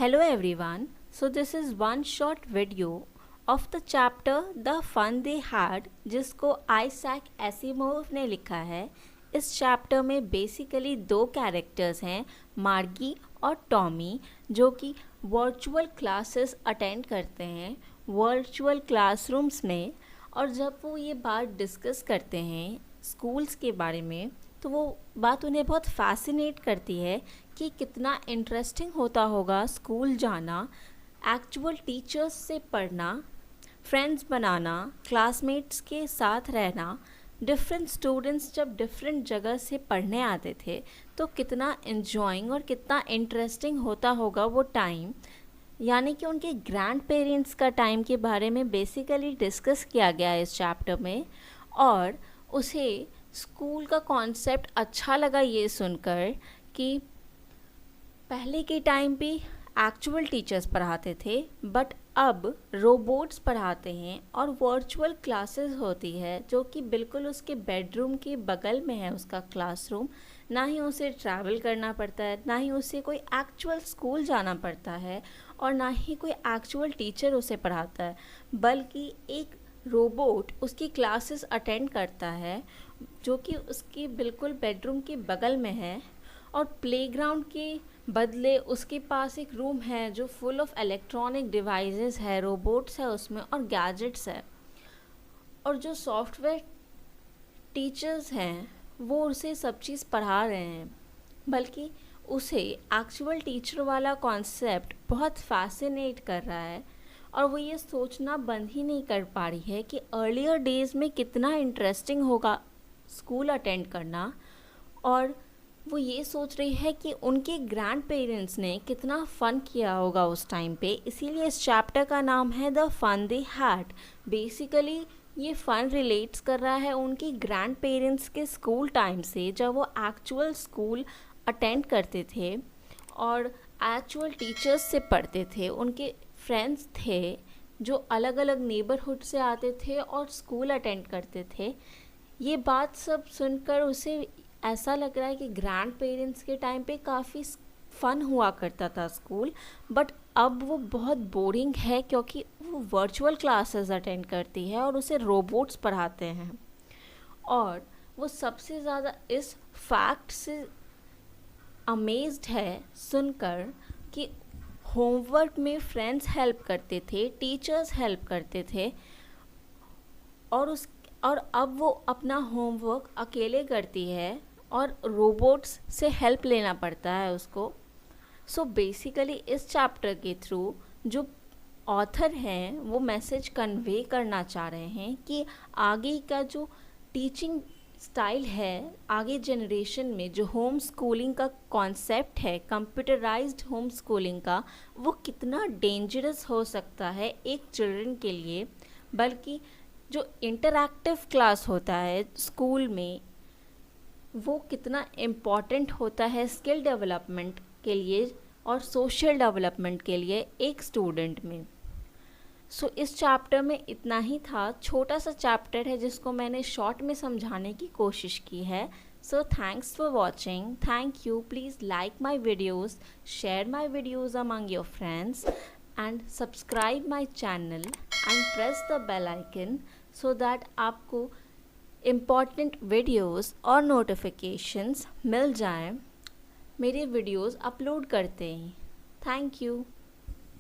Hello everyone. So this is one short video of the chapter The Fun They Had जिसको Isaac Asimov ने लिखा है। इस chapter में बेसिकली दो कैरेक्टर्स हैं, मार्गी और टॉमी, जो कि वर्चुअल क्लासेस अटेंड करते हैं वर्चुअल क्लासरूम्स में। और जब वो ये बात डिस्कस करते हैं स्कूल्स के बारे में, तो वो बात उन्हें बहुत फैसिनेट करती है कि कितना इंटरेस्टिंग होता होगा स्कूल जाना, एक्चुअल टीचर्स से पढ़ना, फ्रेंड्स बनाना, क्लासमेट्स के साथ रहना। डिफरेंट स्टूडेंट्स जब डिफरेंट जगह से पढ़ने आते थे तो कितना एंजॉइंग और कितना इंटरेस्टिंग होता होगा वो टाइम। यानी कि उनके ग्रैंड पेरेंट्स का टाइम के बारे में बेसिकली डिस्कस किया गया है इस चैप्टर में। और उसे स्कूल का कॉन्सेप्ट अच्छा लगा ये सुनकर कि पहले के टाइम पे एक्चुअल टीचर्स पढ़ाते थे, बट अब रोबोट्स पढ़ाते हैं और वर्चुअल क्लासेस होती है जो कि बिल्कुल उसके बेडरूम के बगल में है उसका क्लासरूम। ना ही उसे ट्रैवल करना पड़ता है, ना ही उसे कोई एक्चुअल स्कूल जाना पड़ता है, और ना ही कोई एक्चुअल टीचर उसे पढ़ाता है, बल्कि एक रोबोट उसकी क्लासेस अटेंड करता है जो कि उसके बिल्कुल बेडरूम के बगल में है। और प्लेग्राउंड के बदले उसके पास एक रूम है जो फुल ऑफ इलेक्ट्रॉनिक डिवाइसेस है, रोबोट्स है उसमें और गैजेट्स है। और जो सॉफ्टवेयर टीचर्स हैं वो उसे सब चीज़ पढ़ा रहे हैं, बल्कि उसे एक्चुअल टीचर वाला कॉन्सेप्ट बहुत फैसिनेट कर रहा है। और वो ये सोचना बंद ही नहीं कर पा रही है कि अर्लियर डेज़ में कितना इंटरेस्टिंग होगा स्कूल अटेंड करना। और वो ये सोच रही है कि उनके ग्रैंड पेरेंट्स ने कितना फ़न किया होगा उस टाइम पे। इसीलिए इस चैप्टर का नाम है the fun they had. Basically ये फ़न रिलेट्स कर रहा है उनके ग्रैंड पेरेंट्स के स्कूल टाइम से, जब वो एक्चुअल स्कूल अटेंड करते थे और एक्चुअल टीचर्स से पढ़ते थे। उनके फ्रेंड्स थे जो अलग अलग नेबरहुड से आते थे और स्कूल अटेंड करते थे। ये बात सब सुनकर उसे ऐसा लग रहा है कि ग्रैंड पेरेंट्स के टाइम पे काफ़ी फ़न हुआ करता था स्कूल, बट अब वो बहुत बोरिंग है क्योंकि वो वर्चुअल क्लासेस अटेंड करती है और उसे रोबोट्स पढ़ाते हैं। और वो सबसे ज़्यादा इस फैक्ट से अमेज्ड है सुनकर कि होमवर्क में फ्रेंड्स हेल्प करते थे, टीचर्स हेल्प करते थे, और अब वो अपना होमवर्क अकेले करती है और रोबोट्स से हेल्प लेना पड़ता है उसको। सो बेसिकली इस चैप्टर के थ्रू जो ऑथर हैं वो मैसेज कन्वे करना चाह रहे हैं कि आगे का जो टीचिंग स्टाइल है, आगे जनरेशन में जो होम स्कूलिंग का कॉन्सेप्ट है, कंप्यूटराइज्ड होम स्कूलिंग का, वो कितना डेंजरस हो सकता है एक चिल्ड्रन के लिए। बल्कि जो इंटरैक्टिव क्लास होता है स्कूल में, वो कितना इम्पॉर्टेंट होता है स्किल डेवलपमेंट के लिए और सोशल डेवलपमेंट के लिए एक स्टूडेंट में। सो इस चैप्टर में इतना ही था। छोटा सा चैप्टर है जिसको मैंने शॉर्ट में समझाने की कोशिश की है। So thanks for watching, thank you. Please like my videos, share my videos among your friends and subscribe my channel and press the bell icon so that आपको इम्पॉर्टेंट वीडियोस और नोटिफिकेशंस मिल जाएं मेरे वीडियोस अपलोड करते ही। Thank you.